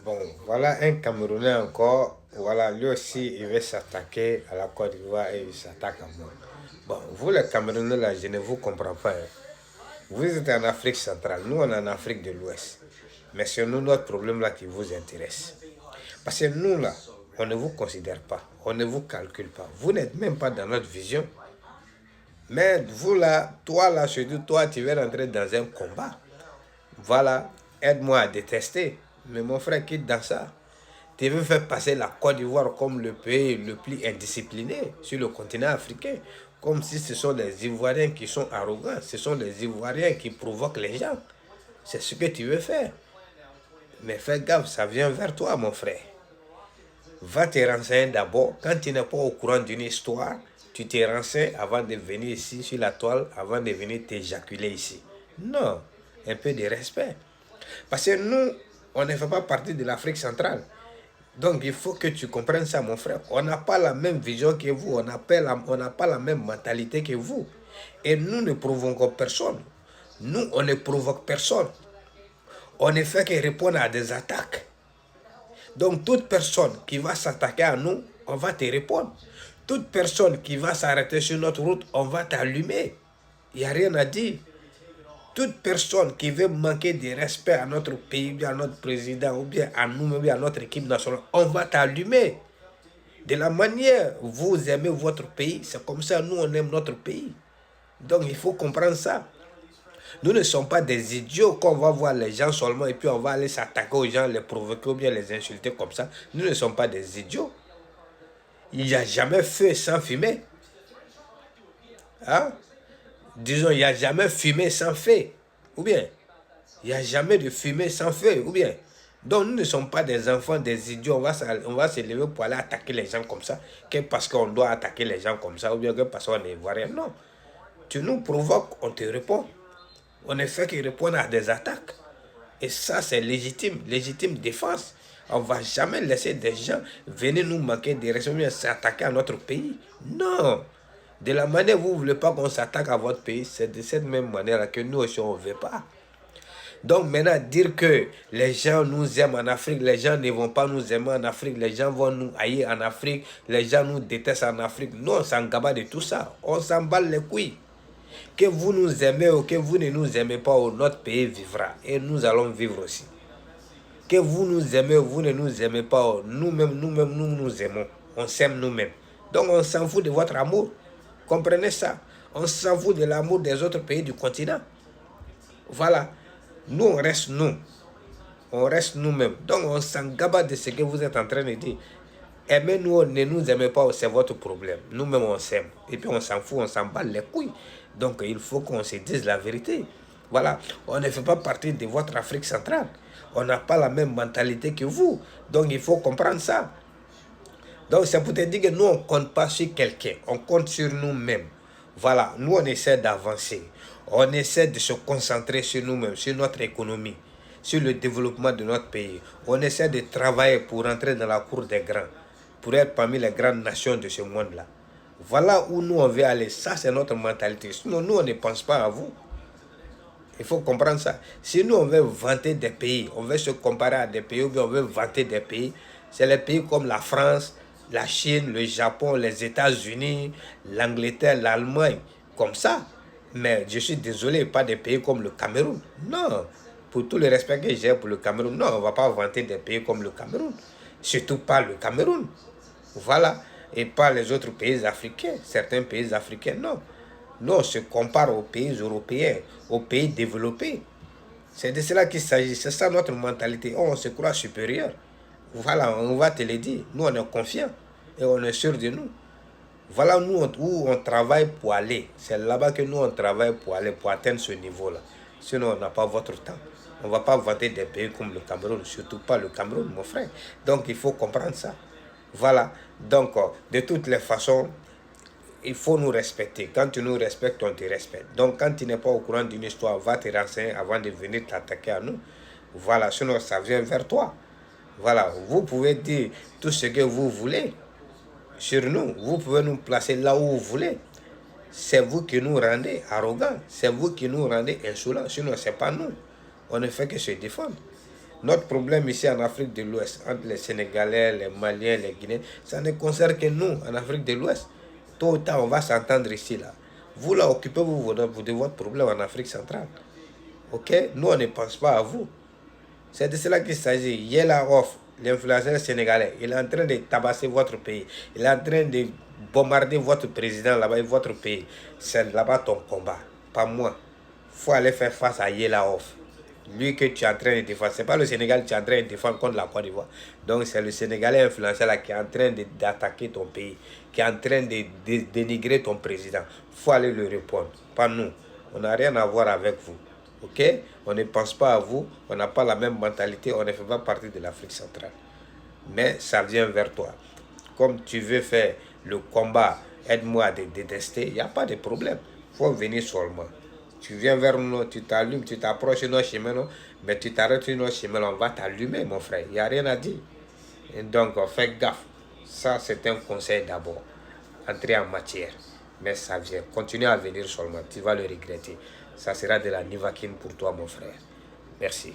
Bon, voilà un Camerounais encore. Voilà, lui aussi, il veut s'attaquer à la Côte d'Ivoire et il s'attaque à moi. Bon, vous les Camerounais là, je ne vous comprends pas, hein. Vous êtes en Afrique centrale, nous on est en Afrique de l'Ouest. Mais c'est nous notre problème là qui vous intéresse. Parce que nous là, on ne vous considère pas, on ne vous calcule pas. Vous n'êtes même pas dans notre vision. Mais vous là, toi là, surtout toi, tu veux rentrer dans un combat. Voilà, aide-moi à détester. Mais mon frère, quitte dans ça. Tu veux faire passer la Côte d'Ivoire comme le pays le plus indiscipliné sur le continent africain. Comme si ce sont les Ivoiriens qui sont arrogants. Ce sont les Ivoiriens qui provoquent les gens. C'est ce que tu veux faire. Mais fais gaffe, ça vient vers toi, mon frère. Va te renseigner d'abord. Quand tu n'es pas au courant d'une histoire, tu te renseignes avant de venir ici sur la toile, avant de venir t'éjaculer ici. Non, un peu de respect. Parce que nous, on ne fait pas partie de l'Afrique centrale. Donc il faut que tu comprennes ça, mon frère. On n'a pas la même vision que vous, on n'a pas la même mentalité que vous. Et nous ne provoquons personne. Nous, on ne provoque personne. On ne fait que répondre à des attaques. Donc toute personne qui va s'attaquer à nous, on va te répondre. Toute personne qui va s'arrêter sur notre route, on va t'allumer. Il n'y a rien à dire. Toute personne qui veut manquer de respect à notre pays, bien à notre président, ou bien à nous, ou bien à notre équipe nationale, on va t'allumer. De la manière vous aimez votre pays, c'est comme ça nous on aime notre pays. Donc il faut comprendre ça. Nous ne sommes pas des idiots qu'on va voir les gens seulement et puis on va aller s'attaquer aux gens, les provoquer ou bien les insulter comme ça. Nous ne sommes pas des idiots. Il n'y a jamais feu sans fumée. Hein? Disons, il n'y a jamais fumée sans feu. Ou bien, il n'y a jamais de fumée sans feu. Ou bien, donc nous ne sommes pas des enfants, des idiots. On va se lever pour aller attaquer les gens comme ça. Que parce qu'on doit attaquer les gens comme ça. Ou bien que parce qu'on est ivoirien. Non. Tu nous provoques, on te répond. On ne fait que répondre à des attaques. Et ça, c'est légitime. Légitime défense. On ne va jamais laisser des gens venir nous manquer de respect et s'attaquer à notre pays. Non. De la manière où vous ne voulez pas qu'on s'attaque à votre pays, c'est de cette même manière que nous aussi, on ne veut pas. Donc maintenant, dire que les gens nous aiment en Afrique, les gens ne vont pas nous aimer en Afrique, les gens vont nous haïr en Afrique, les gens nous détestent en Afrique. Non, on s'en gabat de tout ça. On s'en bat les couilles. Que vous nous aimez ou que vous ne nous aimez pas, notre pays vivra. Et nous allons vivre aussi. Que vous nous aimez ou vous ne nous aimez pas, nous-mêmes, nous nous aimons. On s'aime nous-mêmes. Donc on s'en fout de votre amour. Comprenez ça. On s'en fout de l'amour des autres pays du continent. Voilà. Nous, on reste nous. On reste nous-mêmes. Donc on s'en gabat de ce que vous êtes en train de dire. Aimez-nous, ne nous aimez pas, c'est votre problème. Nous-mêmes, on s'aime. Et puis on s'en fout, on s'en bat les couilles. Donc il faut qu'on se dise la vérité. Voilà. On ne fait pas partie de votre Afrique centrale. On n'a pas la même mentalité que vous. Donc il faut comprendre ça. Donc c'est pour te dire que nous, on ne compte pas sur quelqu'un. On compte sur nous-mêmes. Voilà. Nous, on essaie d'avancer. On essaie de se concentrer sur nous-mêmes, sur notre économie, sur le développement de notre pays. On essaie de travailler pour entrer dans la cour des grands, pour être parmi les grandes nations de ce monde-là. Voilà où nous on veut aller. Ça, c'est notre mentalité. Sinon, nous, on ne pense pas à vous. Il faut comprendre ça. Si nous, on veut vanter des pays, on veut se comparer à des pays, ou bien on veut vanter des pays, c'est les pays comme la France, la Chine, le Japon, les États-Unis, l'Angleterre, l'Allemagne, comme ça. Mais je suis désolé, pas des pays comme le Cameroun. Non. Pour tout le respect que j'ai pour le Cameroun, non, on ne va pas vanter des pays comme le Cameroun. Surtout pas le Cameroun. Voilà. Et pas les autres pays africains. Certains pays africains, non. Nous, on se compare aux pays européens, aux pays développés. C'est de cela qu'il s'agit. C'est ça notre mentalité. On se croit supérieur. Voilà, on va te le dire. Nous, on est confiants et on est sûr de nous. Voilà nous où on travaille pour aller. C'est là-bas que nous, on travaille pour aller, pour atteindre ce niveau-là. Sinon, on n'a pas votre temps. On ne va pas vanter des pays comme le Cameroun, surtout pas le Cameroun, mon frère. Donc, il faut comprendre ça. Voilà. Donc, de toutes les façons, il faut nous respecter. Quand tu nous respectes, on te respecte. Donc, quand tu n'es pas au courant d'une histoire, va te renseigner avant de venir t'attaquer à nous. Voilà, sinon ça vient vers toi. Voilà, vous pouvez dire tout ce que vous voulez sur nous. Vous pouvez nous placer là où vous voulez. C'est vous qui nous rendez arrogants. C'est vous qui nous rendez insolents. Sinon, ce n'est pas nous. On ne fait que se défendre. Notre problème ici en Afrique de l'Ouest, entre les Sénégalais, les Maliens, les Guinéens, ça ne concerne que nous en Afrique de l'Ouest. Tôt ou tard, on va s'entendre ici, là. Vous, là, occupez-vous de votre problème en Afrique centrale. Ok? Nous, on ne pense pas à vous. C'est de cela qu'il s'agit. Yella Off, l'influenceur sénégalais, il est en train de tabasser votre pays. Il est en train de bombarder votre président là-bas et votre pays. C'est là-bas ton combat, pas moi. Il faut aller faire face à Yella Off. Lui que tu es en train de défendre. Ce n'est pas le Sénégal que tu es en train de défendre contre la Côte d'Ivoire. Donc c'est le Sénégalais influenceur là qui est en train d'attaquer ton pays, qui est en train de dénigrer ton président. Il faut aller le répondre, pas nous. On n'a rien à voir avec vous. Ok? On ne pense pas à vous, on n'a pas la même mentalité, on ne fait pas partie de l'Afrique centrale. Mais ça vient vers toi. Comme tu veux faire le combat, aide-moi à te détester, il n'y a pas de problème. Il faut venir seulement. Tu viens vers nous, tu t'allumes, tu t'approches de nos chemins, mais tu t'arrêtes sur nos chemins, on va t'allumer, mon frère. Il n'y a rien à dire. Et donc, fais gaffe. Ça, c'est un conseil d'abord. Entrer en matière. Mais ça vient. Continue à venir seulement. Tu vas le regretter. Ça sera de la nivaquine pour toi, mon frère. Merci.